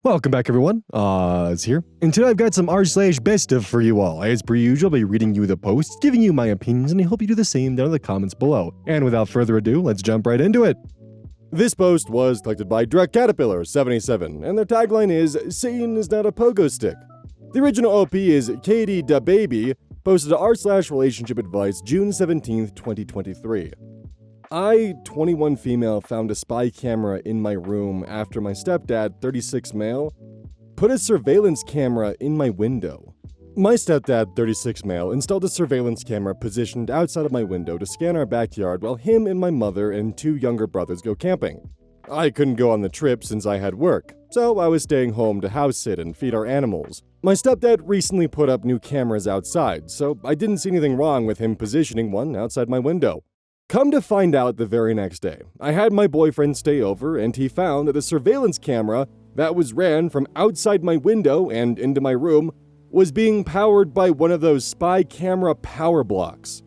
Welcome back, everyone. It's here. And today I've got some r/BestOf for you all. As per usual, I'll be reading you the posts, giving you my opinions, and I hope you do the same down in the comments below. And without further ado, let's jump right into it. This post was collected by Direct Caterpillar 77, and their tagline is, "Satan is not a pogo stick." The original OP is Katie da Baby, posted to r/relationship advice June 17th, 2023. I, 21 female, found a spy camera in my room after my stepdad, 36 male, put a surveillance camera in my window. My stepdad, 36 male, installed a surveillance camera positioned outside of my window to scan our backyard while him and my mother and two younger brothers go camping. I couldn't go on the trip since I had work, so I was staying home to house sit and feed our animals. My stepdad recently put up new cameras outside, so I didn't see anything wrong with him positioning one outside my window. Come to find out the very next day, I had my boyfriend stay over and he found that the surveillance camera that was ran from outside my window and into my room was being powered by one of those spy camera power blocks.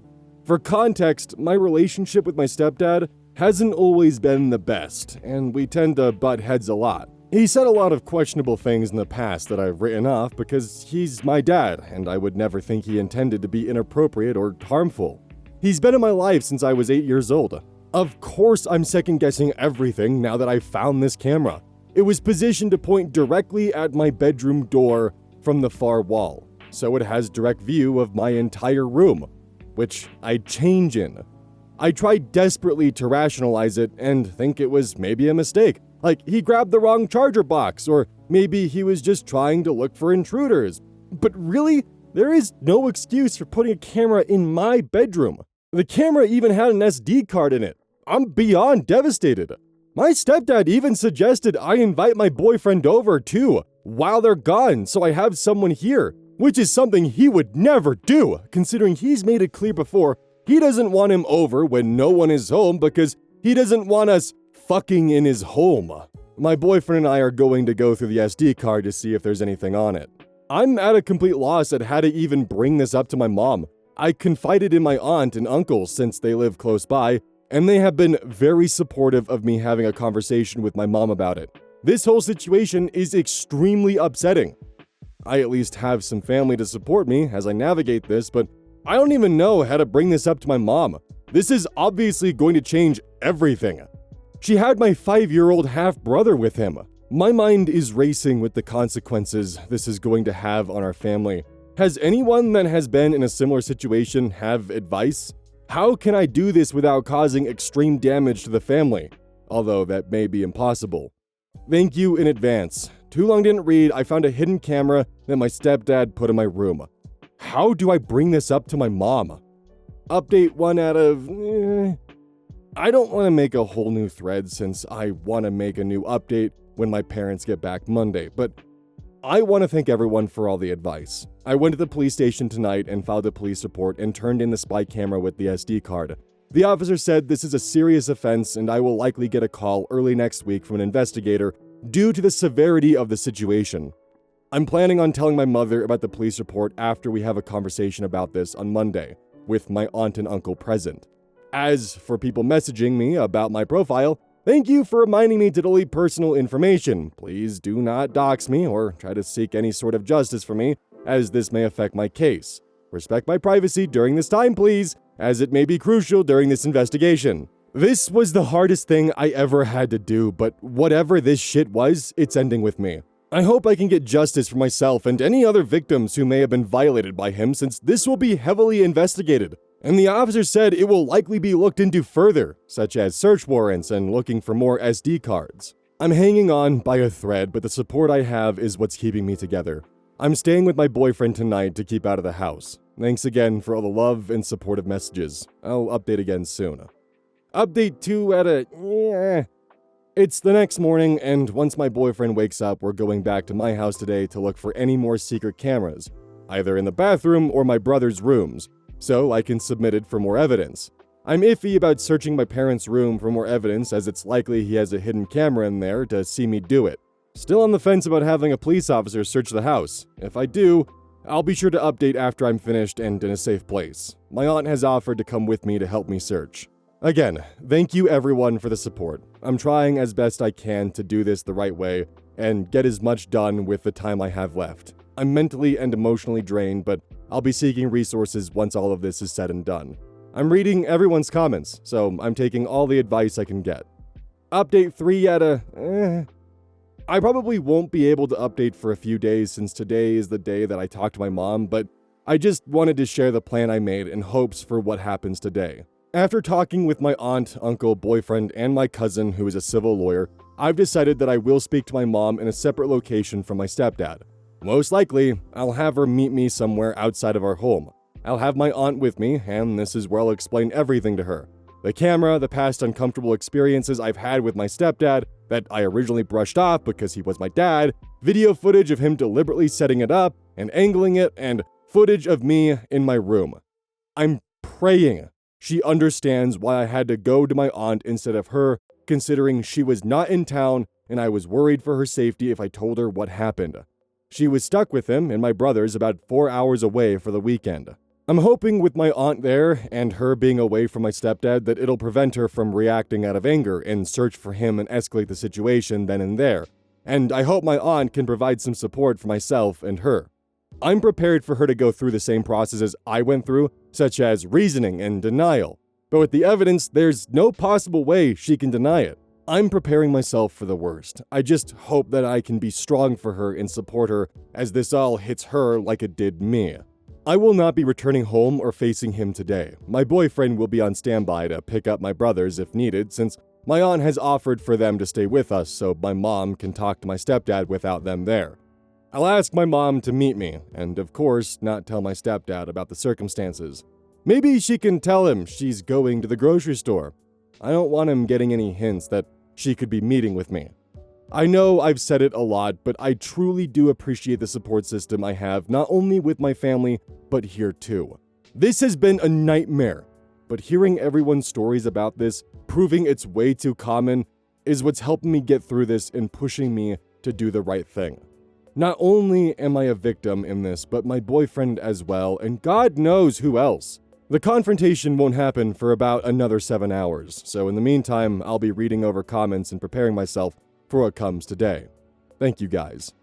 For context, my relationship with my stepdad hasn't always been the best, and we tend to butt heads a lot. He said a lot of questionable things in the past that I've written off because he's my dad, and I would never think he intended to be inappropriate or harmful. He's been in my life since I was 8 years old. Of course I'm second-guessing everything now that I've found this camera. It was positioned to point directly at my bedroom door from the far wall, so it has direct view of my entire room, which I change in. I tried desperately to rationalize it and think it was maybe a mistake, like he grabbed the wrong charger box, or maybe he was just trying to look for intruders. But really, there is no excuse for putting a camera in my bedroom. The camera even had an SD card in it. I'm beyond devastated. My stepdad even suggested I invite my boyfriend over too, while they're gone, so I have someone here, which is something he would never do, considering he's made it clear before he doesn't want him over when no one is home because he doesn't want us fucking in his home. My boyfriend and I are going to go through the SD card to see if there's anything on it. I'm at a complete loss at how to even bring this up to my mom. I confided in my aunt and uncle since they live close by, and they have been very supportive of me having a conversation with my mom about it. This whole situation is extremely upsetting. I at least have some family to support me as I navigate this, but I don't even know how to bring this up to my mom. This is obviously going to change everything. She had my 5-year-old half-brother with him. My mind is racing with the consequences this is going to have on our family. Has anyone that has been in a similar situation have advice? How can I do this without causing extreme damage to the family? Although that may be impossible. Thank you in advance. Too long didn't read, I found a hidden camera that my stepdad put in my room. How do I bring this up to my mom? Update 1 out of... I don't want to make a whole new thread since I want to make a new update when my parents get back Monday, but I want to thank everyone for all the advice. I went to the police station tonight and filed a police report and turned in the spy camera with the SD card. The officer said this is a serious offense and I will likely get a call early next week from an investigator due to the severity of the situation. I'm planning on telling my mother about the police report after we have a conversation about this on Monday, with my aunt and uncle present. As for people messaging me about my profile, thank you for reminding me to delete personal information. Please do not dox me or try to seek any sort of justice for me, as this may affect my case. Respect my privacy during this time, please, as it may be crucial during this investigation. This was the hardest thing I ever had to do, but whatever this shit was, it's ending with me. I hope I can get justice for myself and any other victims who may have been violated by him, since this will be heavily investigated. And the officer said it will likely be looked into further, such as search warrants and looking for more SD cards. I'm hanging on by a thread, but the support I have is what's keeping me together. I'm staying with my boyfriend tonight to keep out of the house. Thanks again for all the love and supportive messages. I'll update again soon. Update 2 out of... It's the next morning, and once my boyfriend wakes up, we're going back to my house today to look for any more secret cameras, either in the bathroom or my brother's rooms, so I can submit it for more evidence. I'm iffy about searching my parents' room for more evidence, as it's likely he has a hidden camera in there to see me do it. Still on the fence about having a police officer search the house. If I do, I'll be sure to update after I'm finished and in a safe place. My aunt has offered to come with me to help me search. Again, thank you everyone for the support. I'm trying as best I can to do this the right way, and get as much done with the time I have left. I'm mentally and emotionally drained, but I'll be seeking resources once all of this is said and done. I'm reading everyone's comments, so I'm taking all the advice I can get. Update 3 yet I probably won't be able to update for a few days since today is the day that I talked to my mom, but I just wanted to share the plan I made in hopes for what happens today. After talking with my aunt, uncle, boyfriend, and my cousin who is a civil lawyer, I've decided that I will speak to my mom in a separate location from my stepdad. Most likely, I'll have her meet me somewhere outside of our home. I'll have my aunt with me, and this is where I'll explain everything to her. The camera, the past uncomfortable experiences I've had with my stepdad that I originally brushed off because he was my dad, video footage of him deliberately setting it up and angling it, and footage of me in my room. I'm praying she understands why I had to go to my aunt instead of her, considering she was not in town and I was worried for her safety if I told her what happened. She was stuck with him and my brothers about 4 hours away for the weekend. I'm hoping with my aunt there and her being away from my stepdad that it'll prevent her from reacting out of anger and search for him and escalate the situation then and there. And I hope my aunt can provide some support for myself and her. I'm prepared for her to go through the same processes I went through, such as reasoning and denial. But with the evidence, there's no possible way she can deny it. I'm preparing myself for the worst. I just hope that I can be strong for her and support her as this all hits her like it did me. I will not be returning home or facing him today. My boyfriend will be on standby to pick up my brothers if needed, since my aunt has offered for them to stay with us so my mom can talk to my stepdad without them there. I'll ask my mom to meet me, and of course, not tell my stepdad about the circumstances. Maybe she can tell him she's going to the grocery store. I don't want him getting any hints that she could be meeting with me. I know I've said it a lot, but I truly do appreciate the support system I have, not only with my family, but here too. This has been a nightmare, but hearing everyone's stories about this, proving it's way too common, is what's helping me get through this and pushing me to do the right thing. Not only am I a victim in this, but my boyfriend as well, and God knows who else. The confrontation won't happen for about another 7 hours, so in the meantime, I'll be reading over comments and preparing myself for what comes today. Thank you guys.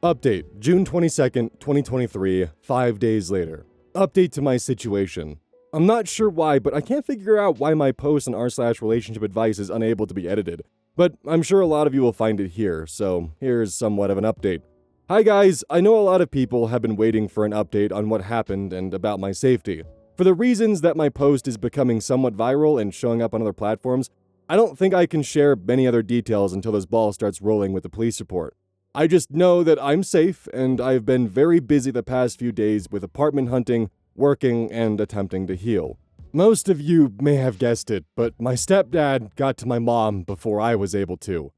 Update, June 22nd, 2023, 5 days later. Update to my situation. I'm not sure why, but I can't figure out why my post on r/relationship advice is unable to be edited. But I'm sure a lot of you will find it here, so here's somewhat of an update. Hi guys, I know a lot of people have been waiting for an update on what happened and about my safety. For the reasons that my post is becoming somewhat viral and showing up on other platforms, I don't think I can share many other details until this ball starts rolling with the police report. I just know that I'm safe, and I've been very busy the past few days with apartment hunting, working, and attempting to heal. Most of you may have guessed it, but my stepdad got to my mom before I was able to.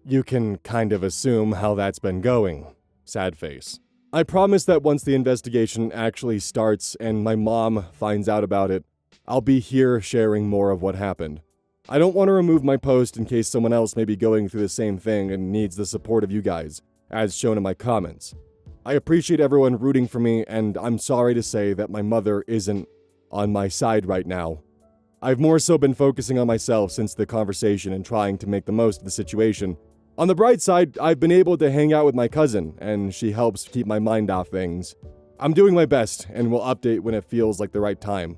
You can kind of assume how that's been going. Sad face. I promise that once the investigation actually starts and my mom finds out about it, I'll be here sharing more of what happened. I don't want to remove my post in case someone else may be going through the same thing and needs the support of you guys, as shown in my comments. I appreciate everyone rooting for me, and I'm sorry to say that my mother isn't on my side right now. I've more so been focusing on myself since the conversation and trying to make the most of the situation. On the bright side, I've been able to hang out with my cousin, and she helps keep my mind off things. I'm doing my best, and will update when it feels like the right time.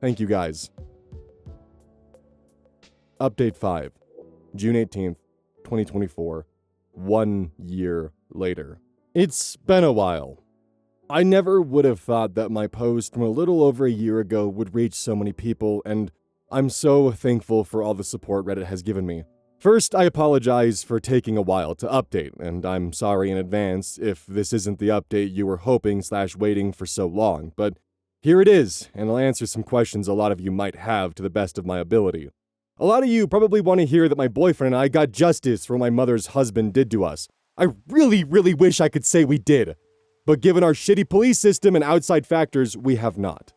Thank you guys. Update 5, June 18th, 2024, 1 year later. It's been a while. I never would have thought that my post from a little over a year ago would reach so many people, and I'm so thankful for all the support Reddit has given me. First, I apologize for taking a while to update, and I'm sorry in advance if this isn't the update you were hoping/waiting for so long, but here it is, and I'll answer some questions a lot of you might have to the best of my ability. A lot of you probably want to hear that my boyfriend and I got justice for what my mother's husband did to us. I really wish I could say we did, but given our shitty police system and outside factors, we have not.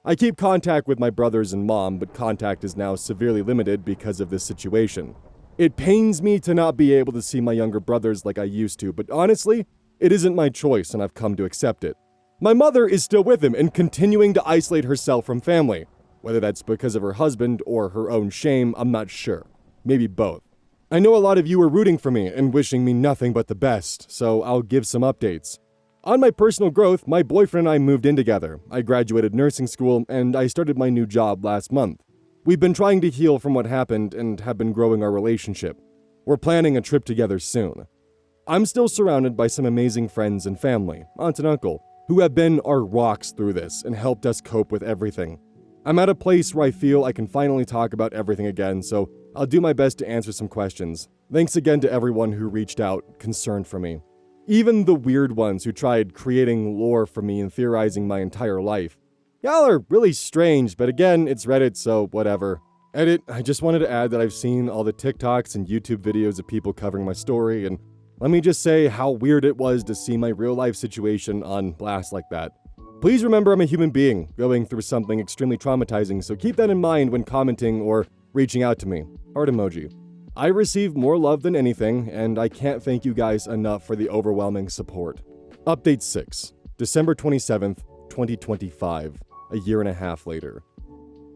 I keep contact with my brothers and mom, but contact is now severely limited because of this situation. It pains me to not be able to see my younger brothers like I used to, but honestly, it isn't my choice and I've come to accept it. My mother is still with him and continuing to isolate herself from family. Whether that's because of her husband or her own shame, I'm not sure. Maybe both. I know a lot of you are rooting for me and wishing me nothing but the best, so I'll give some updates. On my personal growth, my boyfriend and I moved in together. I graduated nursing school, and I started my new job last month. We've been trying to heal from what happened and have been growing our relationship. We're planning a trip together soon. I'm still surrounded by some amazing friends and family, aunt and uncle, who have been our rocks through this and helped us cope with everything. I'm at a place where I feel I can finally talk about everything again, so I'll do my best to answer some questions. Thanks again to everyone who reached out, concerned for me. Even the weird ones who tried creating lore for me and theorizing my entire life. Y'all are really strange, but again, it's Reddit, so whatever. Edit, I just wanted to add that I've seen all the TikToks and YouTube videos of people covering my story, and let me just say how weird it was to see my real-life situation on blast like that. Please remember I'm a human being going through something extremely traumatizing, so keep that in mind when commenting or reaching out to me. Heart emoji. I receive more love than anything, and I can't thank you guys enough for the overwhelming support. Update 6, December 27th, 2025, a year and a half later.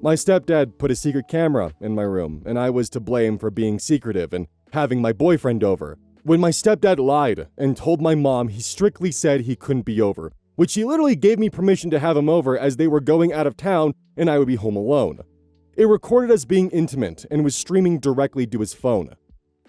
My stepdad put a secret camera in my room, and I was to blame for being secretive and having my boyfriend over. When my stepdad lied and told my mom he strictly said he couldn't be over, which he literally gave me permission to have him over as they were going out of town and I would be home alone. It recorded us being intimate and was streaming directly to his phone.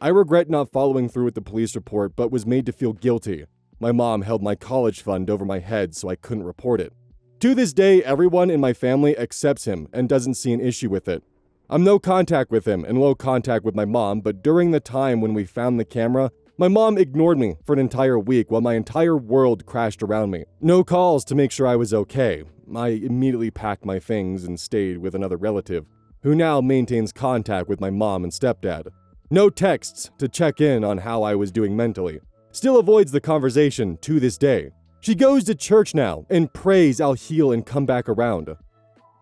I regret not following through with the police report, but was made to feel guilty. My mom held my college fund over my head so I couldn't report it. To this day, everyone in my family accepts him and doesn't see an issue with it. I'm no contact with him and low contact with my mom, but during the time when we found the camera, my mom ignored me for an entire week while my entire world crashed around me. No calls to make sure I was okay. I immediately packed my things and stayed with another relative, who now maintains contact with my mom and stepdad. No texts to check in on how I was doing mentally. Still avoids the conversation to this day. She goes to church now and prays I'll heal and come back around.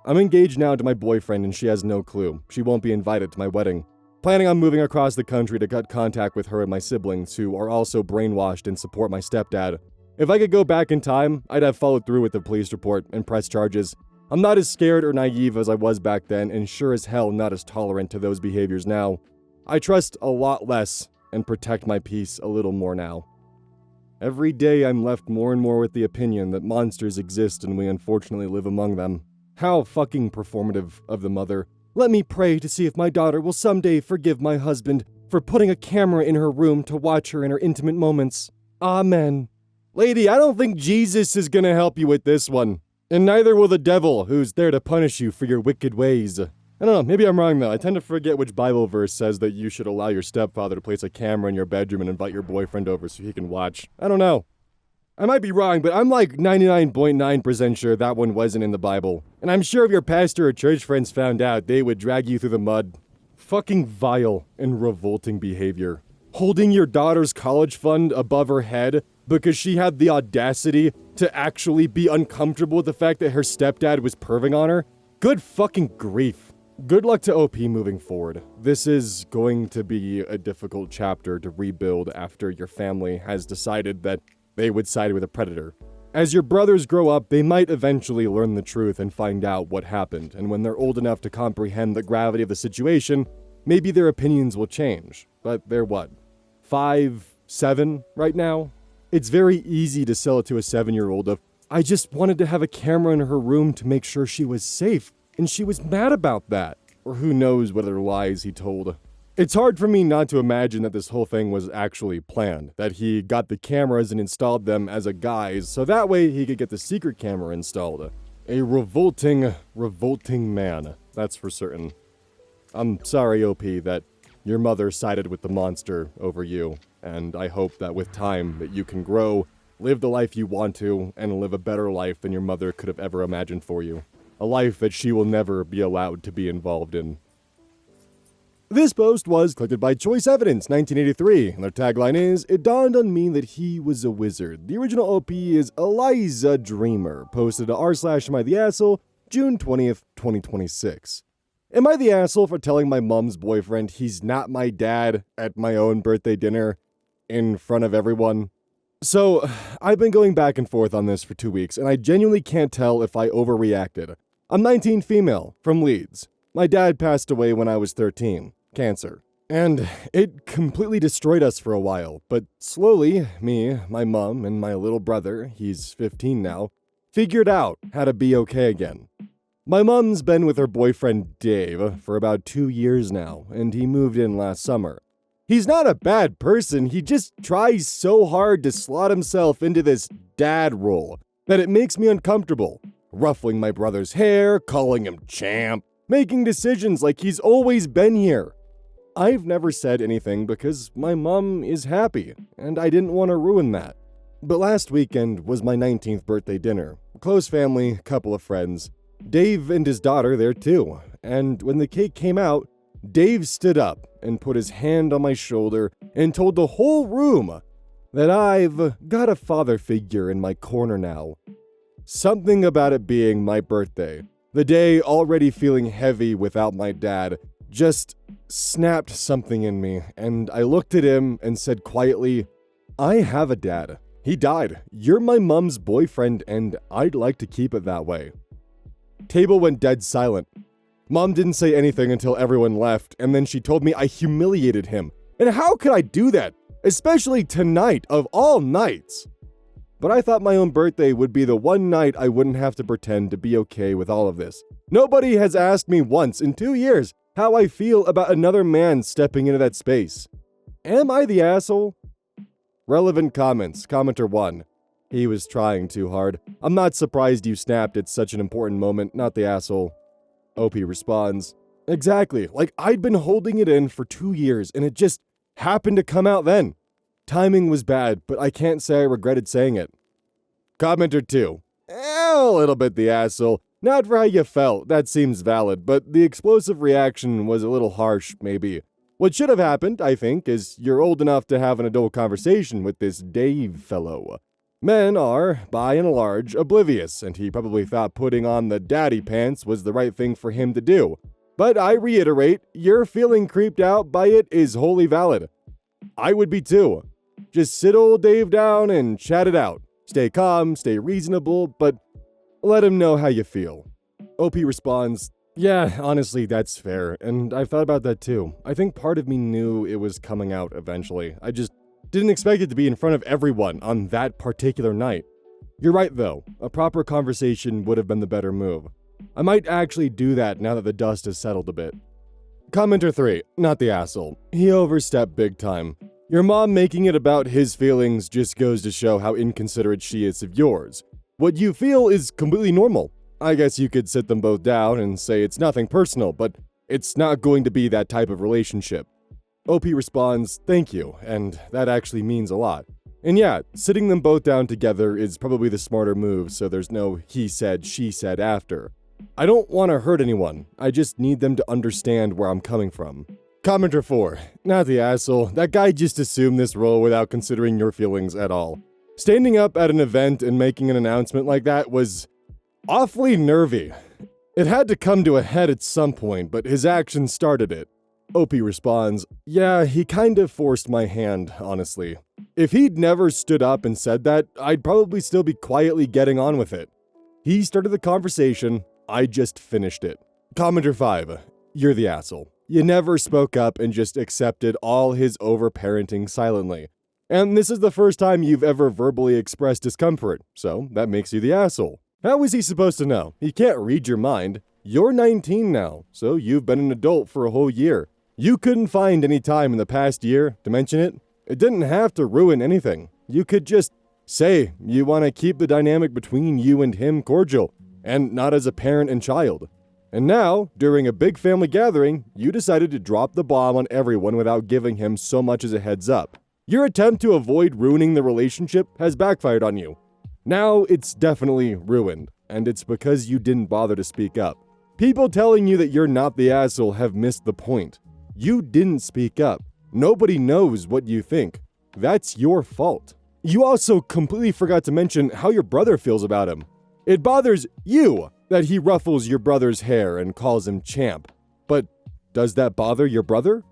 I'm engaged now to my boyfriend and she has no clue. She won't be invited to my wedding. Planning on moving across the country to cut contact with her and my siblings, who are also brainwashed and support my stepdad. If I could go back in time, I'd have followed through with the police report and press charges. I'm not as scared or naive as I was back then, and sure as hell not as tolerant to those behaviors now. I trust a lot less and protect my peace a little more now. Every day I'm left more and more with the opinion that monsters exist and we unfortunately live among them. How fucking performative of the mother. Let me pray to see if my daughter will someday forgive my husband for putting a camera in her room to watch her in her intimate moments. Amen. Lady, I don't think Jesus is gonna help you with this one. And neither will the devil, who's there to punish you for your wicked ways. I don't know, maybe I'm wrong though. I tend to forget which Bible verse says that you should allow your stepfather to place a camera in your bedroom and invite your boyfriend over so he can watch. I don't know. I might be wrong, but I'm like 99.9% sure that one wasn't in the Bible. And I'm sure if your pastor or church friends found out, they would drag you through the mud. Fucking vile and revolting behavior. Holding your daughter's college fund above her head because she had the audacity to actually be uncomfortable with the fact that her stepdad was perving on her? Good fucking grief. Good luck to OP moving forward. This is going to be a difficult chapter to rebuild after your family has decided that they would side with a predator. As your brothers grow up, they might eventually learn the truth and find out what happened, and when they're old enough to comprehend the gravity of the situation, maybe their opinions will change. But they're what? 5, 7 right now? It's very easy to sell it to a 7-year-old of, I just wanted to have a camera in her room to make sure she was safe, and she was mad about that. Or who knows what other lies he told. It's hard for me not to imagine that this whole thing was actually planned, that he got the cameras and installed them as a guise, so that way he could get the secret camera installed. A revolting man, that's for certain. I'm sorry, OP, that your mother sided with the monster over you, and I hope that with time that you can grow, live the life you want to, and live a better life than your mother could have ever imagined for you. A life that she will never be allowed to be involved in. This post was collected by Choice Evidence 1983, and their tagline is, "It dawned on me that he was a wizard." The original OP is Eliza Dreamer, posted to r/amItheasshole, June 20th, 2026. Am I the asshole for telling my mom's boyfriend he's not my dad at my own birthday dinner in front of everyone? So, I've been going back and forth on this for 2 weeks, and I genuinely can't tell if I overreacted. I'm 19 female, from Leeds. My dad passed away when I was 13. Cancer. And it completely destroyed us for a while, but slowly, me, my mom, and my little brother, he's 15 now, figured out how to be okay again. My mom's been with her boyfriend Dave for about 2 years now, and he moved in last summer. He's not a bad person, he just tries so hard to slot himself into this dad role that it makes me uncomfortable, ruffling my brother's hair, calling him champ, making decisions like he's always been here. I've never said anything because my mom is happy, and I didn't want to ruin that. But last weekend was my 19th birthday dinner. Close family, couple of friends. Dave and his daughter there too. And when the cake came out, Dave stood up and put his hand on my shoulder and told the whole room that I've got a father figure in my corner now. Something about it being my birthday, the day already feeling heavy without my dad, just snapped something in me, and I looked at him and said quietly, I have a dad. He died. You're my mom's boyfriend, and I'd like to keep it that way. Table went dead silent. Mom didn't say anything until everyone left, and then she told me I humiliated him. And how could I do that? Especially tonight of all nights. But I thought my own birthday would be the one night I wouldn't have to pretend to be okay with all of this. Nobody has asked me once in 2 years how I feel about another man stepping into that space. Am I the asshole? Relevant comments. Commenter 1. He was trying too hard. I'm not surprised you snapped at such an important moment, not the asshole. OP responds, exactly, like I'd been holding it in for 2 years and it just happened to come out then. Timing was bad, but I can't say I regretted saying it. Commenter 2. A little bit the asshole. Not for how you felt, that seems valid, but the explosive reaction was a little harsh, maybe. What should have happened, I think, is you're old enough to have an adult conversation with this Dave fellow. Men are, by and large, oblivious, and he probably thought putting on the daddy pants was the right thing for him to do. But I reiterate, your feeling creeped out by it is wholly valid. I would be too. Just sit old Dave down and chat it out. Stay calm, stay reasonable, but let him know how you feel. OP responds, yeah, honestly, that's fair, and I've thought about that too. I think part of me knew it was coming out eventually. I just didn't expect it to be in front of everyone on that particular night. You're right though, a proper conversation would have been the better move. I might actually do that now that the dust has settled a bit. Commenter 3, not the asshole. He overstepped big time. Your mom making it about his feelings just goes to show how inconsiderate she is of yours. What you feel is completely normal. I guess you could sit them both down and say it's nothing personal, but it's not going to be that type of relationship. OP responds, thank you, and that actually means a lot. And yeah, sitting them both down together is probably the smarter move, so there's no he said, she said after. I don't want to hurt anyone, I just need them to understand where I'm coming from. Commenter 4, not the asshole, that guy just assumed this role without considering your feelings at all. Standing up at an event and making an announcement like that was awfully nervy. It had to come to a head at some point, but his actions started it. OP responds, yeah, he kind of forced my hand, honestly. If he'd never stood up and said that, I'd probably still be quietly getting on with it. He started the conversation, I just finished it. Commenter 5, you're the asshole. You never spoke up and just accepted all his over-parenting silently. And this is the first time you've ever verbally expressed discomfort, so that makes you the asshole. How is he supposed to know? He can't read your mind. You're 19 now, so you've been an adult for a whole year. You couldn't find any time in the past year to mention it. It didn't have to ruin anything. You could just say you want to keep the dynamic between you and him cordial, and not as a parent and child. And now, during a big family gathering, you decided to drop the bomb on everyone without giving him so much as a heads up. Your attempt to avoid ruining the relationship has backfired on you. Now it's definitely ruined, and it's because you didn't bother to speak up. People telling you that you're not the asshole have missed the point. You didn't speak up. Nobody knows what you think. That's your fault. You also completely forgot to mention how your brother feels about him. It bothers you that he ruffles your brother's hair and calls him champ. But does that bother your brother?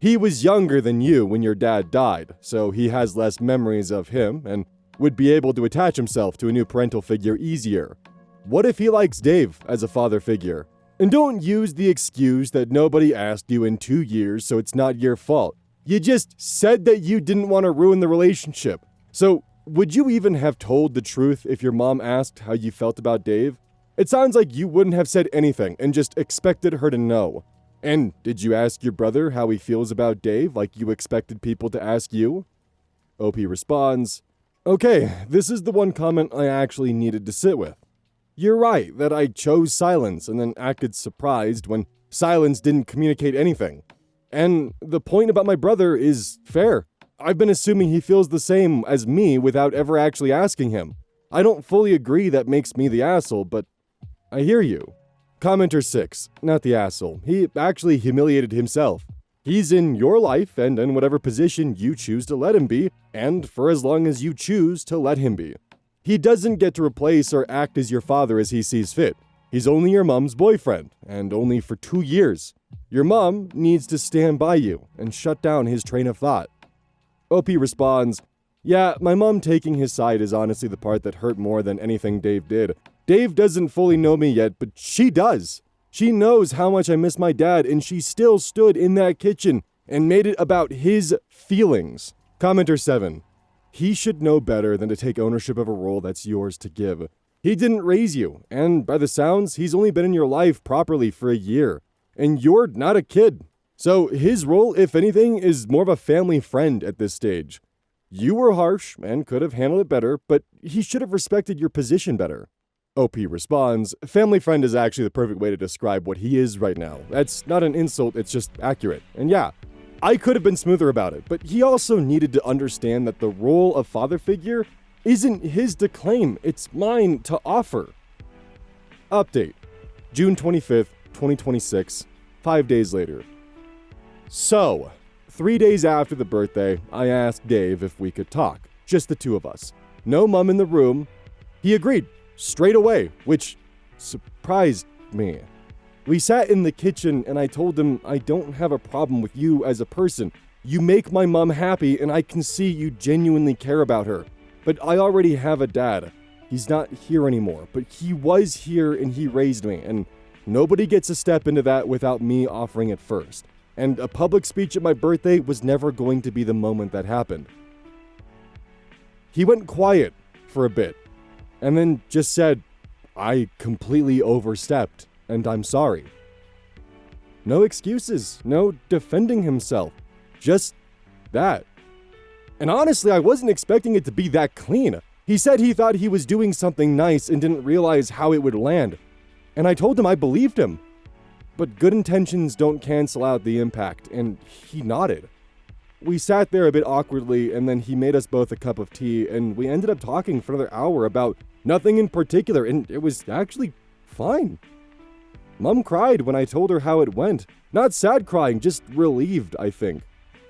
He was younger than you when your dad died, so he has less memories of him and would be able to attach himself to a new parental figure easier. What if he likes Dave as a father figure? And don't use the excuse that nobody asked you in 2 years, so it's not your fault. You just said that you didn't want to ruin the relationship. So, would you even have told the truth if your mom asked how you felt about Dave? It sounds like you wouldn't have said anything and just expected her to know. And did you ask your brother how he feels about Dave like you expected people to ask you? OP responds, okay, this is the one comment I actually needed to sit with. You're right that I chose silence and then acted surprised when silence didn't communicate anything. And the point about my brother is fair. I've been assuming he feels the same as me without ever actually asking him. I don't fully agree that makes me the asshole, but I hear you. Commenter 6, not the asshole. He actually humiliated himself. He's in your life and in whatever position you choose to let him be, and for as long as you choose to let him be. He doesn't get to replace or act as your father as he sees fit. He's only your mom's boyfriend, and only for 2 years. Your mom needs to stand by you and shut down his train of thought. OP responds, yeah, my mom taking his side is honestly the part that hurt more than anything Dave did. Dave doesn't fully know me yet, but she does. She knows how much I miss my dad, and she still stood in that kitchen and made it about his feelings. Commenter 7. He should know better than to take ownership of a role that's yours to give. He didn't raise you, and by the sounds, he's only been in your life properly for a year. And you're not a kid. So his role, if anything, is more of a family friend at this stage. You were harsh and could have handled it better, but he should have respected your position better. OP responds, family friend is actually the perfect way to describe what he is right now. That's not an insult, it's just accurate. And yeah, I could have been smoother about it, but he also needed to understand that the role of father figure isn't his to claim, it's mine to offer. Update, June 25th, 2026, 5 days later. So, 3 days after the birthday, I asked Dave if we could talk, just the two of us. No mom in the room. He agreed, straight away, which surprised me. We sat in the kitchen and I told him I don't have a problem with you as a person. You make my mom happy and I can see you genuinely care about her. But I already have a dad. He's not here anymore, but he was here and he raised me, and nobody gets a step into that without me offering it first. And a public speech at my birthday was never going to be the moment that happened. He went quiet for a bit, and then just said, I completely overstepped, and I'm sorry. No excuses, no defending himself, just that. And honestly, I wasn't expecting it to be that clean. He said he thought he was doing something nice and didn't realize how it would land. And I told him I believed him. But good intentions don't cancel out the impact, and he nodded. We sat there a bit awkwardly, and then he made us both a cup of tea, and we ended up talking for another hour about nothing in particular, and it was actually fine. Mom cried when I told her how it went. Not sad crying, just relieved, I think.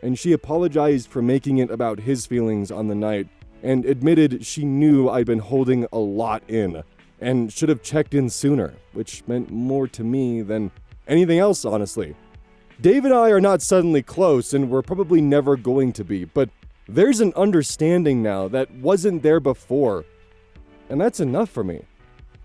And she apologized for making it about his feelings on the night, and admitted she knew I'd been holding a lot in, and should have checked in sooner, which meant more to me than anything else, honestly. Dave and I are not suddenly close, and we're probably never going to be, but there's an understanding now that wasn't there before, and that's enough for me.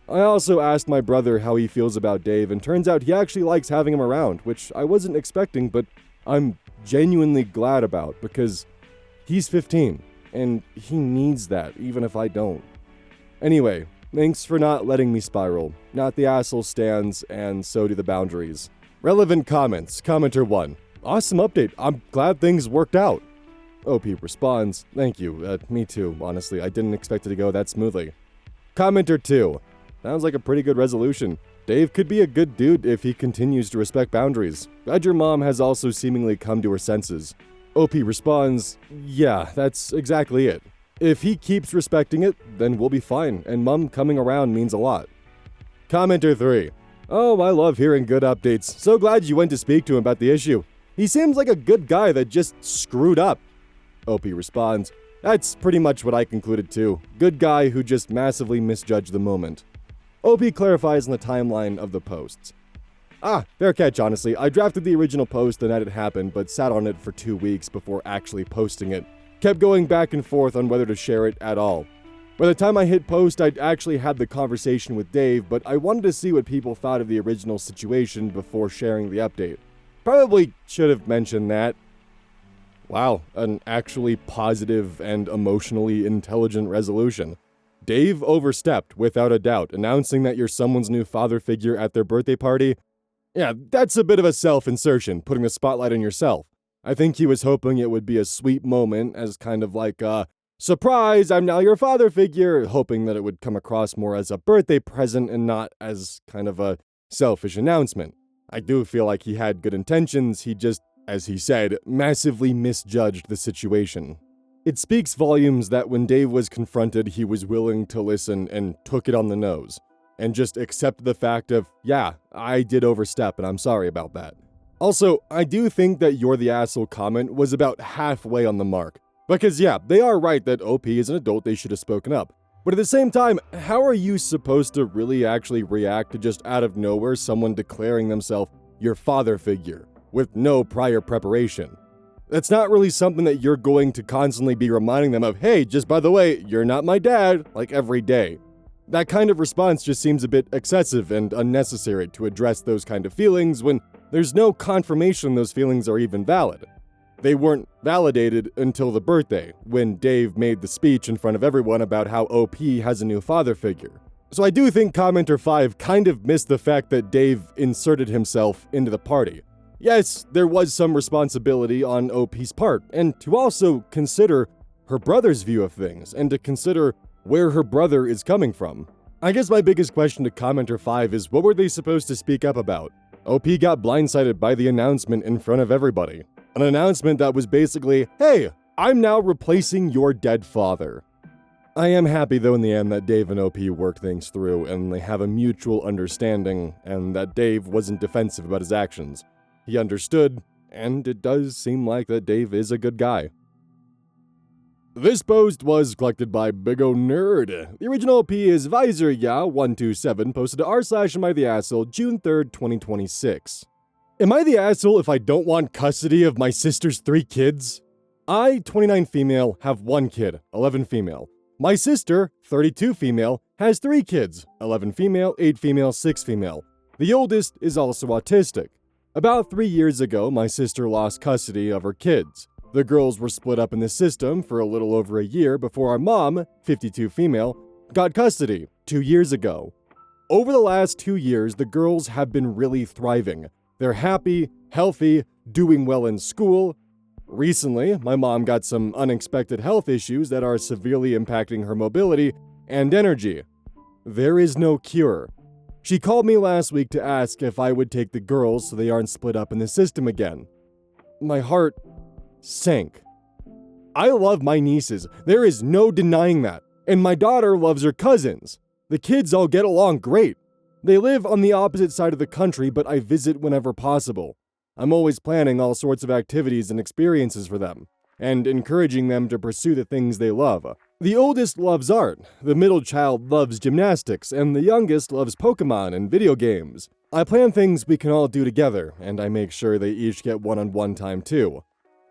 I also asked my brother how he feels about Dave, and turns out he actually likes having him around, which I wasn't expecting, but I'm genuinely glad about, because he's 15, and he needs that, even if I don't. Anyway, thanks for not letting me spiral. Not the asshole stands, and so do the boundaries. Relevant comments. Commenter 1. Awesome update. I'm glad things worked out. OP responds, thank you. Me too, honestly. I didn't expect it to go that smoothly. Commenter 2. Sounds like a pretty good resolution. Dave could be a good dude if he continues to respect boundaries. Glad your mom has also seemingly come to her senses. OP responds, yeah, that's exactly it. If he keeps respecting it, then we'll be fine, and mom coming around means a lot. Commenter 3. Oh, I love hearing good updates. So glad you went to speak to him about the issue. He seems like a good guy that just screwed up. OP responds, that's pretty much what I concluded too. Good guy who just massively misjudged the moment. OP clarifies on the timeline of the posts. Fair catch, honestly. I drafted the original post the night it happened, but sat on it for 2 weeks before actually posting it. Kept going back and forth on whether to share it at all. By the time I hit post, I'd actually had the conversation with Dave, but I wanted to see what people thought of the original situation before sharing the update. Probably should have mentioned that. Wow, an actually positive and emotionally intelligent resolution. Dave overstepped, without a doubt, announcing that you're someone's new father figure at their birthday party. Yeah, that's a bit of a self-insertion, putting the spotlight on yourself. I think he was hoping it would be a sweet moment as kind of like a, surprise, I'm now your father figure, hoping that it would come across more as a birthday present and not as kind of a selfish announcement. I do feel like he had good intentions, he just, as he said, massively misjudged the situation. It speaks volumes that when Dave was confronted, he was willing to listen and took it on the nose, and just accepted the fact of, yeah, I did overstep and I'm sorry about that. Also, I do think that "you're the asshole" comment was about halfway on the mark. Because yeah, they are right that OP is an adult, they should have spoken up. But at the same time, how are you supposed to really actually react to just out of nowhere someone declaring themselves your father figure, with no prior preparation? That's not really something that you're going to constantly be reminding them of, hey, just by the way, you're not my dad, like every day. That kind of response just seems a bit excessive and unnecessary to address those kind of feelings when there's no confirmation those feelings are even valid. They weren't validated until the birthday, when Dave made the speech in front of everyone about how OP has a new father figure. So I do think Commenter 5 kind of missed the fact that Dave inserted himself into the party. Yes, there was some responsibility on OP's part, and to also consider her brother's view of things, and to consider where her brother is coming from. I guess my biggest question to Commenter 5 is, what were they supposed to speak up about? OP got blindsided by the announcement in front of everybody. An announcement that was basically, hey, I'm now replacing your dead father. I am happy though in the end that Dave and OP worked things through and they have a mutual understanding, and that Dave wasn't defensive about his actions. He understood, and it does seem like that Dave is a good guy. This post was collected by Big O Nerd. The original OP is VisorYa127, posted to r/AmITheAsshole, June 3rd, 2026. Am I the asshole if I don't want custody of my sister's 3 kids? I, 29 female, have 1 kid, 11 female. My sister, 32 female, has 3 kids, 11 female, 8 female, 6 female. The oldest is also autistic. About 3 years ago, my sister lost custody of her kids. The girls were split up in the system for a little over a year before our mom, 52 female, got custody 2 years ago. Over the last 2 years, the girls have been really thriving. They're happy, healthy, doing well in school. Recently, my mom got some unexpected health issues that are severely impacting her mobility and energy. There is no cure. She called me last week to ask if I would take the girls so they aren't split up in the system again. My heart sank. I love my nieces, there is no denying that, and my daughter loves her cousins. The kids all get along great. They live on the opposite side of the country, but I visit whenever possible. I'm always planning all sorts of activities and experiences for them, and encouraging them to pursue the things they love. The oldest loves art, the middle child loves gymnastics, and the youngest loves Pokemon and video games. I plan things we can all do together, and I make sure they each get one-on-one time too.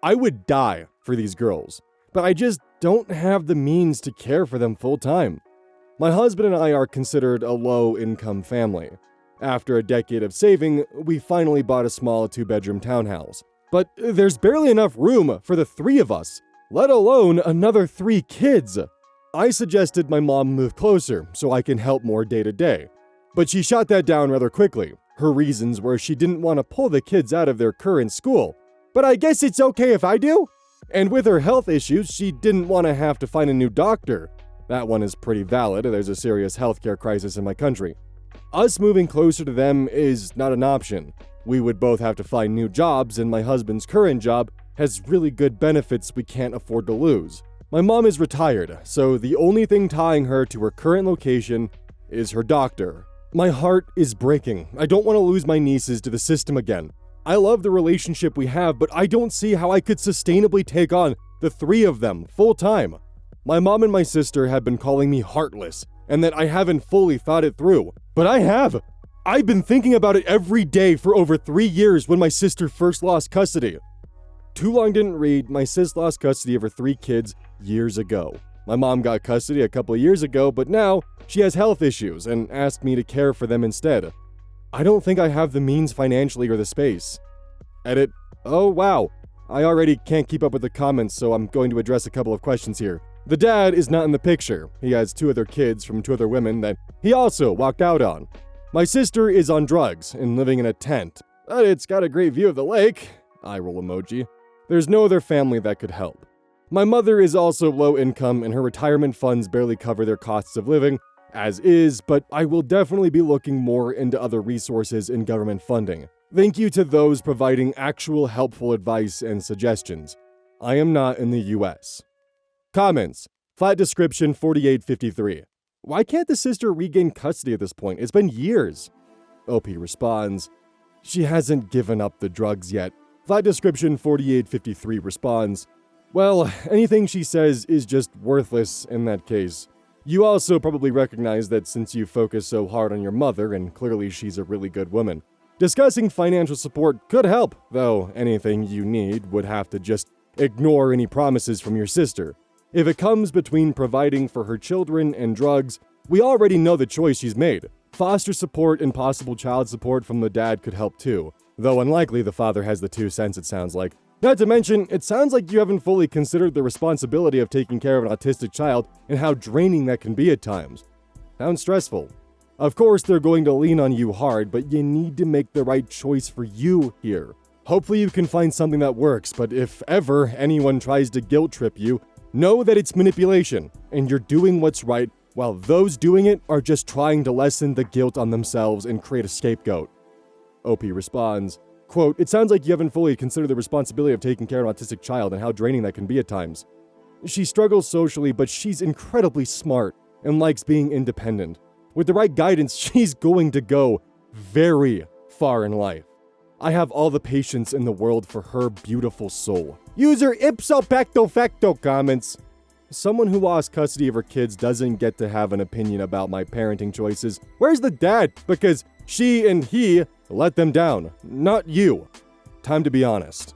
I would die for these girls, but I just don't have the means to care for them full-time. My husband and I are considered a low-income family. After a decade of saving, we finally bought a small 2-bedroom townhouse. But there's barely enough room for the 3 of us, let alone another 3 kids. I suggested my mom move closer so I can help more day to day, but she shot that down rather quickly. Her reasons were she didn't want to pull the kids out of their current school. But I guess it's okay if I do? And with her health issues, she didn't want to have to find a new doctor. That one is pretty valid, there's a serious healthcare crisis in my country. Us moving closer to them is not an option. We would both have to find new jobs, and my husband's current job has really good benefits we can't afford to lose. My mom is retired, so the only thing tying her to her current location is her doctor. My heart is breaking. I don't want to lose my nieces to the system again. I love the relationship we have, but I don't see how I could sustainably take on the 3 of them full time. My mom and my sister have been calling me heartless, and that I haven't fully thought it through. But I have. I've been thinking about it every day for over 3 years when my sister first lost custody. Too long didn't read, my sis lost custody of her 3 kids years ago. My mom got custody a couple years ago, but now she has health issues and asked me to care for them instead. I don't think I have the means financially or the space. Edit. Oh, wow. I already can't keep up with the comments, so I'm going to address a couple of questions here. The dad is not in the picture. He has 2 other kids from 2 other women that he also walked out on. My sister is on drugs and living in a tent, but it's got a great view of the lake. Eye roll emoji. There's no other family that could help. My mother is also low income and her retirement funds barely cover their costs of living, as is, but I will definitely be looking more into other resources in government funding. Thank you to those providing actual helpful advice and suggestions. I am not in the US. Comments. Flat description 4853. Why can't the sister regain custody at this point? It's been years. OP responds, she hasn't given up the drugs yet. Flat description 4853 responds, well, anything she says is just worthless in that case. You also probably recognize that since you focus so hard on your mother, and clearly she's a really good woman, discussing financial support could help, though anything you need would have to just ignore any promises from your sister. If it comes between providing for her children and drugs, we already know the choice she's made. Foster support and possible child support from the dad could help too, though unlikely the father has the 2 cents it sounds like. Not to mention, it sounds like you haven't fully considered the responsibility of taking care of an autistic child and how draining that can be at times. Sounds stressful. Of course, they're going to lean on you hard, but you need to make the right choice for you here. Hopefully you can find something that works, but if ever anyone tries to guilt trip you, know that it's manipulation, and you're doing what's right, while those doing it are just trying to lessen the guilt on themselves and create a scapegoat. OP responds, quote, it sounds like you haven't fully considered the responsibility of taking care of an autistic child and how draining that can be at times. She struggles socially, but she's incredibly smart and likes being independent. With the right guidance, she's going to go very far in life. I have all the patience in the world for her beautiful soul. User ipso facto facto comments. Someone who lost custody of her kids doesn't get to have an opinion about my parenting choices. Where's the dad? Because she and he let them down, not you. Time to be honest.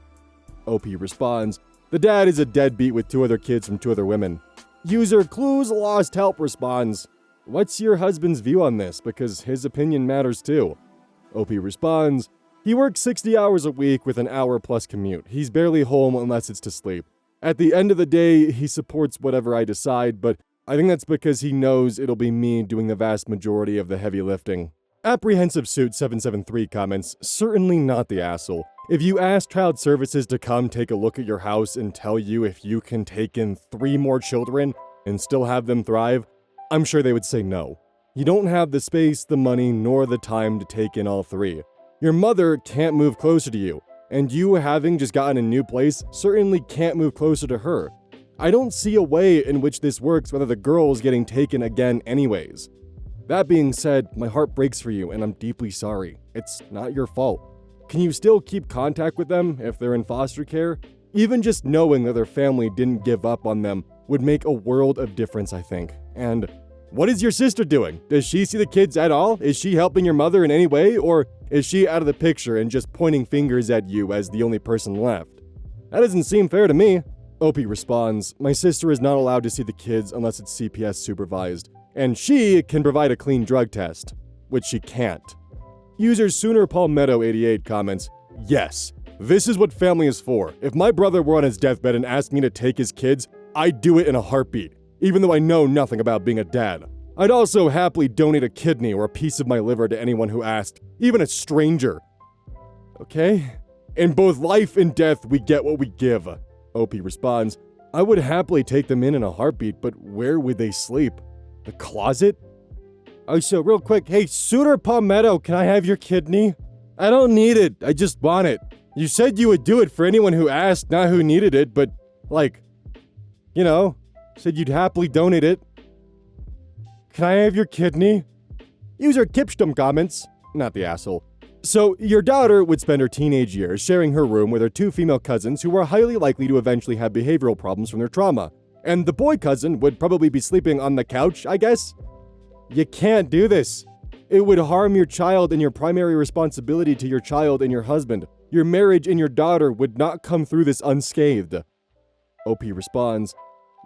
OP responds, the dad is a deadbeat with 2 other kids from 2 other women. User Clues Lost Help responds, what's your husband's view on this? Because his opinion matters too. OP responds, he works 60 hours a week with an hour-plus commute. He's barely home unless it's to sleep. At the end of the day, he supports whatever I decide, but I think that's because he knows it'll be me doing the vast majority of the heavy lifting. Apprehensive Suit 773 comments, certainly not the asshole. If you ask Child Services to come take a look at your house and tell you if you can take in 3 more children and still have them thrive, I'm sure they would say no. You don't have the space, the money, nor the time to take in all 3. Your mother can't move closer to you, and you having just gotten a new place certainly can't move closer to her. I don't see a way in which this works whether the girl is getting taken again anyways. That being said, my heart breaks for you and I'm deeply sorry. It's not your fault. Can you still keep contact with them if they're in foster care? Even just knowing that their family didn't give up on them would make a world of difference, I think. And what is your sister doing? Does she see the kids at all? Is she helping your mother in any way? Or is she out of the picture and just pointing fingers at you as the only person left? That doesn't seem fair to me. OP responds, my sister is not allowed to see the kids unless it's CPS supervised. And she can provide a clean drug test, which she can't. User Sooner Palmetto 88 comments, yes, this is what family is for. If my brother were on his deathbed and asked me to take his kids, I'd do it in a heartbeat, even though I know nothing about being a dad. I'd also happily donate a kidney or a piece of my liver to anyone who asked, even a stranger. Okay? In both life and death, we get what we give. OP responds, I would happily take them in a heartbeat, but where would they sleep? The closet? Oh, so real quick, hey, Sooner Palmetto, can I have your kidney? I don't need it, I just want it. You said you would do it for anyone who asked, not who needed it, but, like, you know, said you'd happily donate it. Can I have your kidney? User Kipstum comments, not the asshole. So, your daughter would spend her teenage years sharing her room with her 2 female cousins who were highly likely to eventually have behavioral problems from their trauma. And the boy cousin would probably be sleeping on the couch, I guess? You can't do this. It would harm your child and your primary responsibility to your child and your husband. Your marriage and your daughter would not come through this unscathed. OP responds,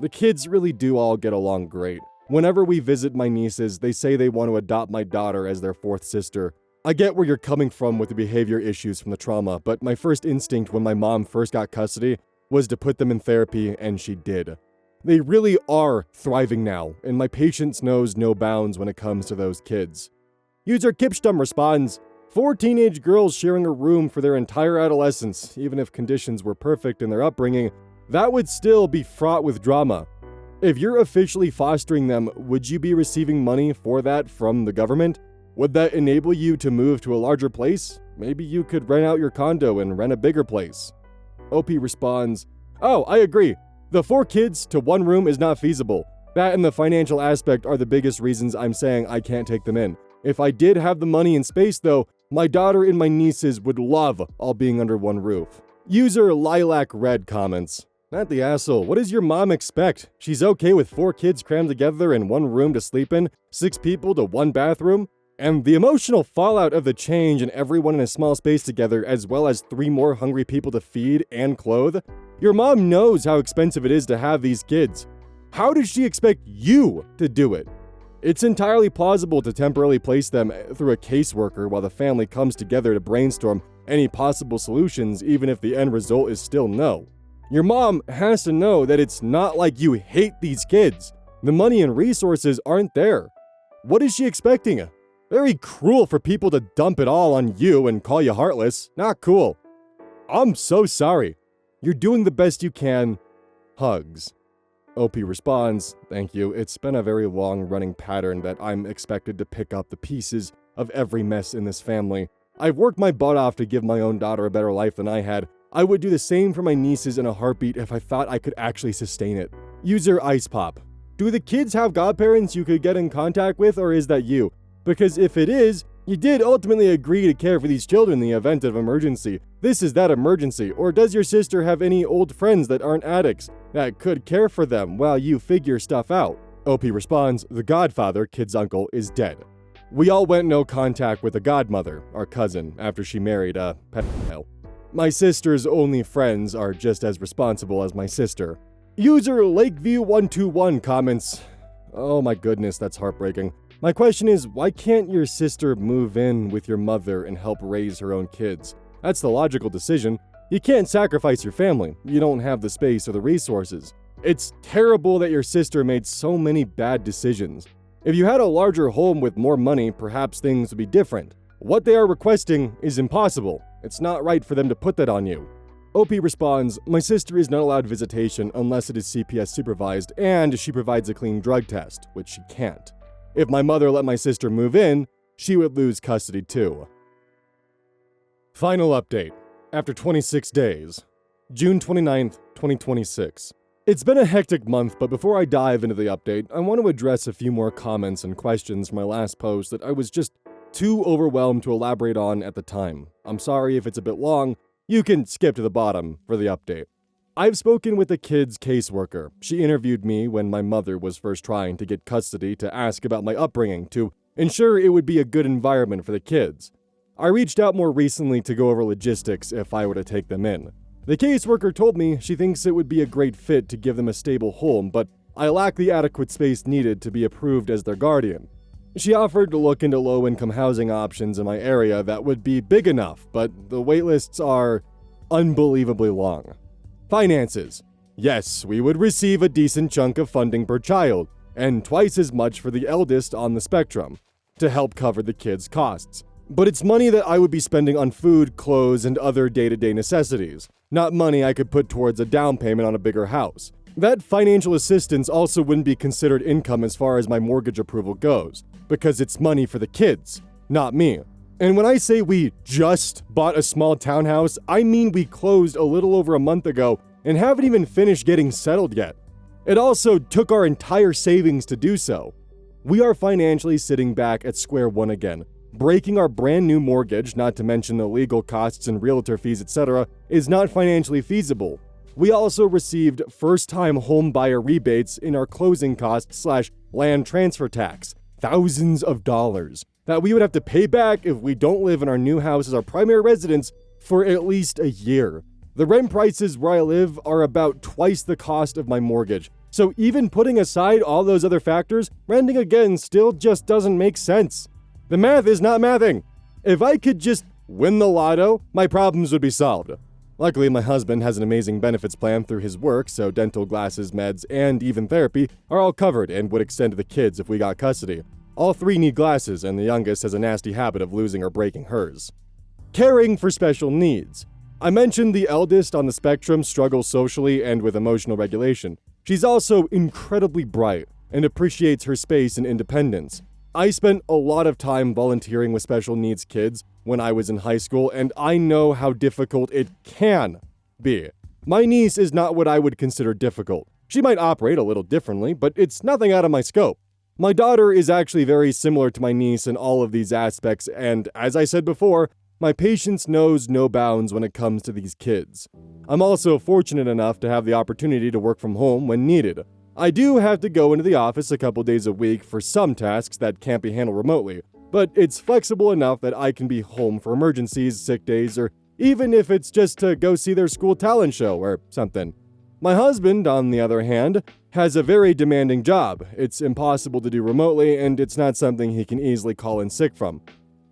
The kids really do all get along great. Whenever we visit my nieces, they say they want to adopt my daughter as their fourth sister. I get where you're coming from with the behavior issues from the trauma, but my first instinct when my mom first got custody was to put them in therapy, and she did. They really are thriving now, and my patience knows no bounds when it comes to those kids. User Kipstum responds, 4 teenage girls sharing a room for their entire adolescence, even if conditions were perfect in their upbringing, that would still be fraught with drama. If you're officially fostering them, would you be receiving money for that from the government? Would that enable you to move to a larger place? Maybe you could rent out your condo and rent a bigger place. OP responds, oh, I agree. The 4 kids to 1 room is not feasible. That and the financial aspect are the biggest reasons I'm saying I can't take them in. If I did have the money and space though, my daughter and my nieces would love all being under 1 roof. User Lilac Red comments, not the asshole, what does your mom expect? She's okay with 4 kids crammed together in 1 room to sleep in, 6 people to 1 bathroom? And the emotional fallout of the change and everyone in a small space together, as well as 3 more hungry people to feed and clothe? Your mom knows how expensive it is to have these kids. How does she expect you to do it? It's entirely plausible to temporarily place them through a caseworker while the family comes together to brainstorm any possible solutions, even if the end result is still no. Your mom has to know that it's not like you hate these kids. The money and resources aren't there. What is she expecting? Very cruel for people to dump it all on you and call you heartless. Not cool. I'm so sorry. You're doing the best you can. Hugs. OP responds, thank you. It's been a very long-running pattern that I'm expected to pick up the pieces of every mess in this family. I've worked my butt off to give my own daughter a better life than I had. I would do the same for my nieces in a heartbeat if I thought I could actually sustain it. User Ice Pop. Do the kids have godparents you could get in contact with, or is that you? Because if it is, you did ultimately agree to care for these children in the event of emergency. This is that emergency. Or does your sister have any old friends that aren't addicts that could care for them while you figure stuff out? OP responds, the godfather, kid's uncle, is dead. We all went no contact with the godmother, our cousin, after she married a pedophile. My sister's only friends are just as responsible as my sister. User Lakeview121 comments, oh my goodness, that's heartbreaking. My question is, why can't your sister move in with your mother and help raise her own kids? That's the logical decision. You can't sacrifice your family. You don't have the space or the resources. It's terrible that your sister made so many bad decisions. If you had a larger home with more money, perhaps things would be different. What they are requesting is impossible. It's not right for them to put that on you. OP responds, my sister is not allowed visitation unless it is CPS supervised and she provides a clean drug test, which she can't. If my mother let my sister move in, she would lose custody too. Final update. After 26 days. June 29th, 2026. It's been a hectic month, but before I dive into the update, I want to address a few more comments and questions from my last post that I was just too overwhelmed to elaborate on at the time. I'm sorry if it's a bit long. You can skip to the bottom for the update. I've spoken with the kid's caseworker. She interviewed me when my mother was first trying to get custody to ask about my upbringing to ensure it would be a good environment for the kids. I reached out more recently to go over logistics if I were to take them in. The caseworker told me she thinks it would be a great fit to give them a stable home, but I lack the adequate space needed to be approved as their guardian. She offered to look into low-income housing options in my area that would be big enough, but the waitlists are unbelievably long. Finances. Yes, we would receive a decent chunk of funding per child, and twice as much for the eldest on the spectrum, to help cover the kids' costs. But it's money that I would be spending on food, clothes, and other day-to-day necessities, not money I could put towards a down payment on a bigger house. That financial assistance also wouldn't be considered income as far as my mortgage approval goes, because it's money for the kids, not me. And when I say we just bought a small townhouse, I mean we closed a little over a month ago and haven't even finished getting settled yet. It also took our entire savings to do so. We are financially sitting back at square one again. Breaking our brand new mortgage, not to mention the legal costs and realtor fees, etc., is not financially feasible. We also received first-time home buyer rebates in our closing costs / land transfer tax, thousands of dollars, that we would have to pay back if we don't live in our new house as our primary residence for at least a year. The rent prices where I live are about twice the cost of my mortgage, So even putting aside all those other factors, renting again still just doesn't make sense. The math is not mathing. If I could just win the lotto, my problems would be solved. Luckily, my husband has an amazing benefits plan through his work, so dental, glasses, meds, and even therapy are all covered and would extend to the kids if we got custody. All 3 need glasses, and the youngest has a nasty habit of losing or breaking hers. Caring for special needs. I mentioned the eldest on the spectrum struggles socially and with emotional regulation. She's also incredibly bright and appreciates her space and independence. I spent a lot of time volunteering with special needs kids when I was in high school, and I know how difficult it can be. My niece is not what I would consider difficult. She might operate a little differently, but it's nothing out of my scope. My daughter is actually very similar to my niece in all of these aspects, and as I said before, my patience knows no bounds when it comes to these kids. I'm also fortunate enough to have the opportunity to work from home when needed. I do have to go into the office a couple days a week for some tasks that can't be handled remotely, but it's flexible enough that I can be home for emergencies, sick days, or even if it's just to go see their school talent show or something. My husband, on the other hand, has a very demanding job. It's impossible to do remotely, and it's not something he can easily call in sick from.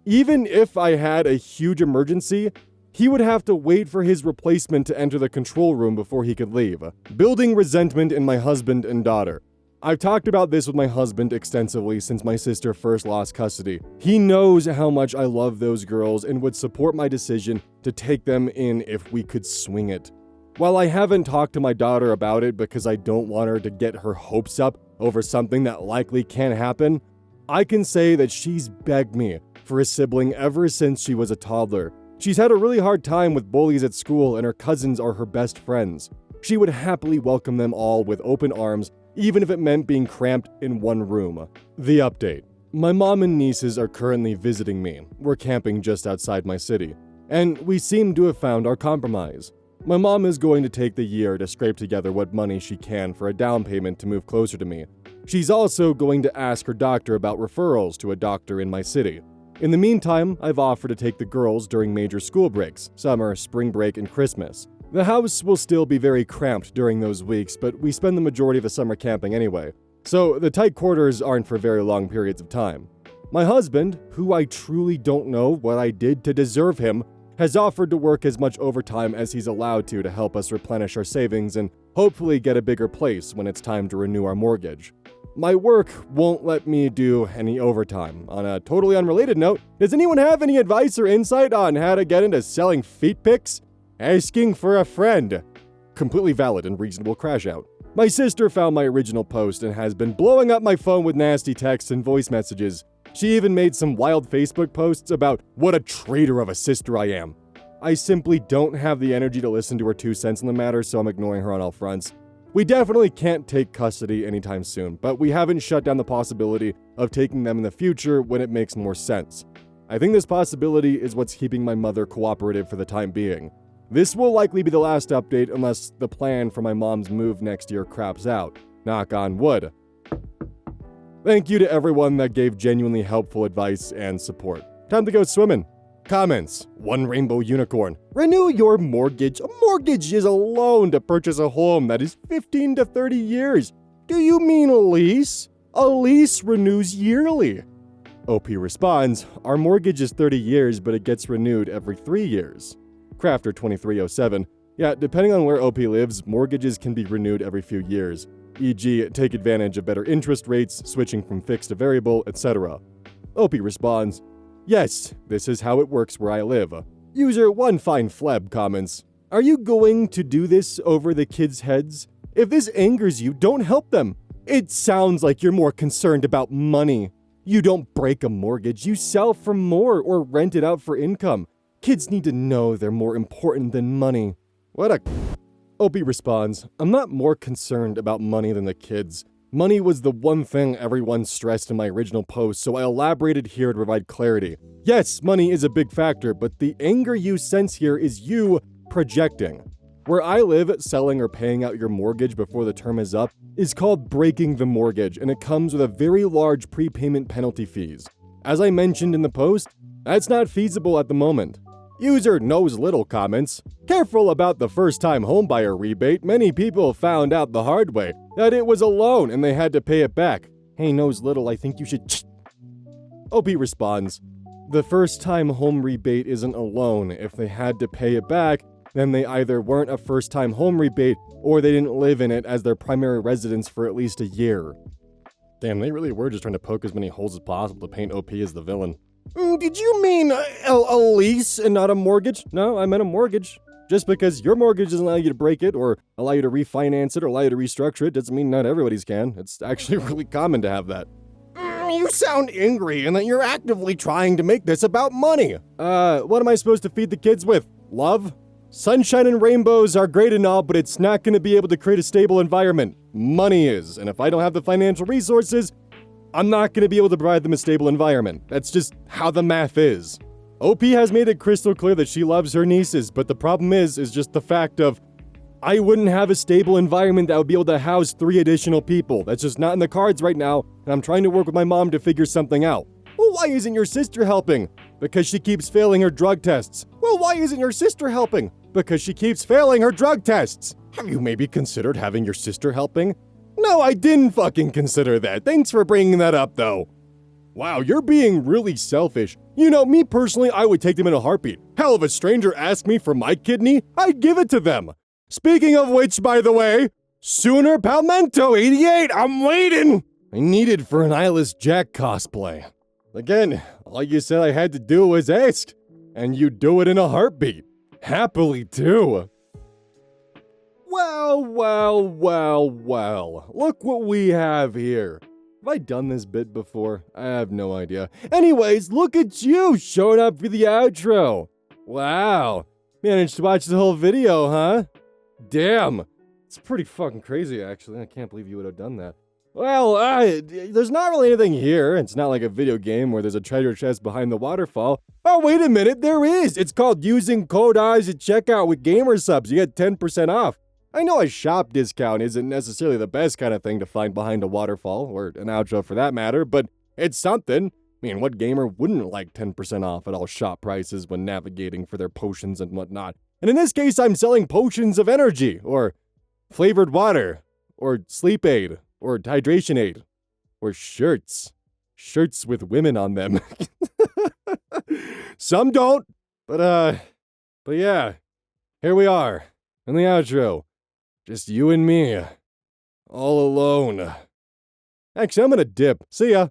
Even if I had a huge emergency, he would have to wait for his replacement to enter the control room before he could leave, building resentment in my husband and daughter. I've talked about this with my husband extensively since my sister first lost custody. He knows how much I love those girls and would support my decision to take them in if we could swing it. While I haven't talked to my daughter about it because I don't want her to get her hopes up over something that likely can't happen, I can say that she's begged me for a sibling ever since she was a toddler. She's had a really hard time with bullies at school, and her cousins are her best friends. She would happily welcome them all with open arms, even if it meant being cramped in one room. The update. My mom and nieces are currently visiting me. We're camping just outside my city, and we seem to have found our compromise. My mom is going to take the year to scrape together what money she can for a down payment to move closer to me. She's also going to ask her doctor about referrals to a doctor in my city. In the meantime, I've offered to take the girls during major school breaks, summer, spring break, and Christmas. The house will still be very cramped during those weeks, but we spend the majority of the summer camping anyway, so the tight quarters aren't for very long periods of time. My husband, who I truly don't know what I did to deserve him, has offered to work as much overtime as he's allowed to help us replenish our savings and hopefully get a bigger place when it's time to renew our mortgage. My work won't let me do any overtime. On a totally unrelated note, does anyone have any advice or insight on how to get into selling feet pics? Asking for a friend. Completely valid and reasonable crash out. My sister found my original post and has been blowing up my phone with nasty texts and voice messages. She even made some wild Facebook posts about what a traitor of a sister I am. I simply don't have the energy to listen to her 2 cents in the matter, so I'm ignoring her on all fronts. We definitely can't take custody anytime soon, but we haven't shut down the possibility of taking them in the future when it makes more sense. I think this possibility is what's keeping my mother cooperative for the time being. This will likely be the last update unless the plan for my mom's move next year craps out. Knock on wood. Thank you to everyone that gave genuinely helpful advice and support. Time to go swimming. Comments. One rainbow unicorn. Renew your mortgage. A mortgage is a loan to purchase a home that is 15 to 30 years. Do you mean a lease? A lease renews yearly. OP responds, our mortgage is 30 years, but it gets renewed every 3 years. Crafter 2307. Yeah, depending on where OP lives, mortgages can be renewed every few years. E.g., take advantage of better interest rates, switching from fixed to variable, etc. OP responds, yes, this is how it works where I live. User One Fine Fleb comments, are you going to do this over the kids' heads? If this angers you, don't help them. It sounds like you're more concerned about money. You don't break a mortgage, you sell for more or rent it out for income. Kids need to know they're more important than money. What a... OP responds, I'm not more concerned about money than the kids. Money was the one thing everyone stressed in my original post, so I elaborated here to provide clarity. Yes, money is a big factor, but the anger you sense here is you projecting. Where I live, selling or paying out your mortgage before the term is up is called breaking the mortgage, and it comes with a very large prepayment penalty fees. As I mentioned in the post, that's not feasible at the moment. User Knows Little comments, careful about the first-time homebuyer rebate. Many people found out the hard way. that it was a loan and they had to pay it back. Hey, knows little, I think you should. OP responds, the first time home rebate isn't a loan. If they had to pay it back, then they either weren't a first time home rebate or they didn't live in it as their primary residence for at least a year. Damn, they really were just trying to poke as many holes as possible to paint OP as the villain. Did you mean a lease and not a mortgage? No, I meant a mortgage. Just because your mortgage doesn't allow you to break it or allow you to refinance it or allow you to restructure it doesn't mean not everybody's can. It's actually really common to have that. You sound angry and that you're actively trying to make this about money. What am I supposed to feed the kids with? Love? Sunshine and rainbows are great and all, but it's not going to be able to create a stable environment. Money is, and if I don't have the financial resources, I'm not going to be able to provide them a stable environment. That's just how the math is. OP has made it crystal clear that she loves her nieces, but the problem is just the fact of I wouldn't have a stable environment that would be able to house 3 additional people. That's just not in the cards right now, and I'm trying to work with my mom to figure something out. Well, why isn't your sister helping? Because she keeps failing her drug tests. Well, why isn't your sister helping? Because she keeps failing her drug tests. Have you maybe considered having your sister helping? No, I didn't fucking consider that. Thanks for bringing that up, though. Wow, you're being really selfish. You know, me personally, I would take them in a heartbeat. Hell, if a stranger asked me for my kidney, I'd give it to them. Speaking of which, by the way, Sooner Palmento 88, I'm waiting! I need it for an Eyeless Jack cosplay. Again, all you said I had to do was ask, and you do it in a heartbeat. Happily, too. Well, look what we have here. Have I done this bit before? I have no idea. Anyways, look at you showing up for the outro. Wow. Managed to watch the whole video, huh? Damn. It's pretty fucking crazy, actually. I can't believe you would have done that. Well, there's not really anything here. It's not like a video game where there's a treasure chest behind the waterfall. Oh, wait a minute, there is! It's called using code EYES at checkout with gamer subs. You get 10% off. I know a shop discount isn't necessarily the best kind of thing to find behind a waterfall, or an outro for that matter, but it's something. I mean, what gamer wouldn't like 10% off at all shop prices when navigating for their potions and whatnot? And in this case, I'm selling potions of energy, or flavored water, or sleep aid, or hydration aid, or shirts. Shirts with women on them. Some don't, but yeah, here we are, in the outro. Just you and me, all alone. Actually, I'm gonna dip. See ya.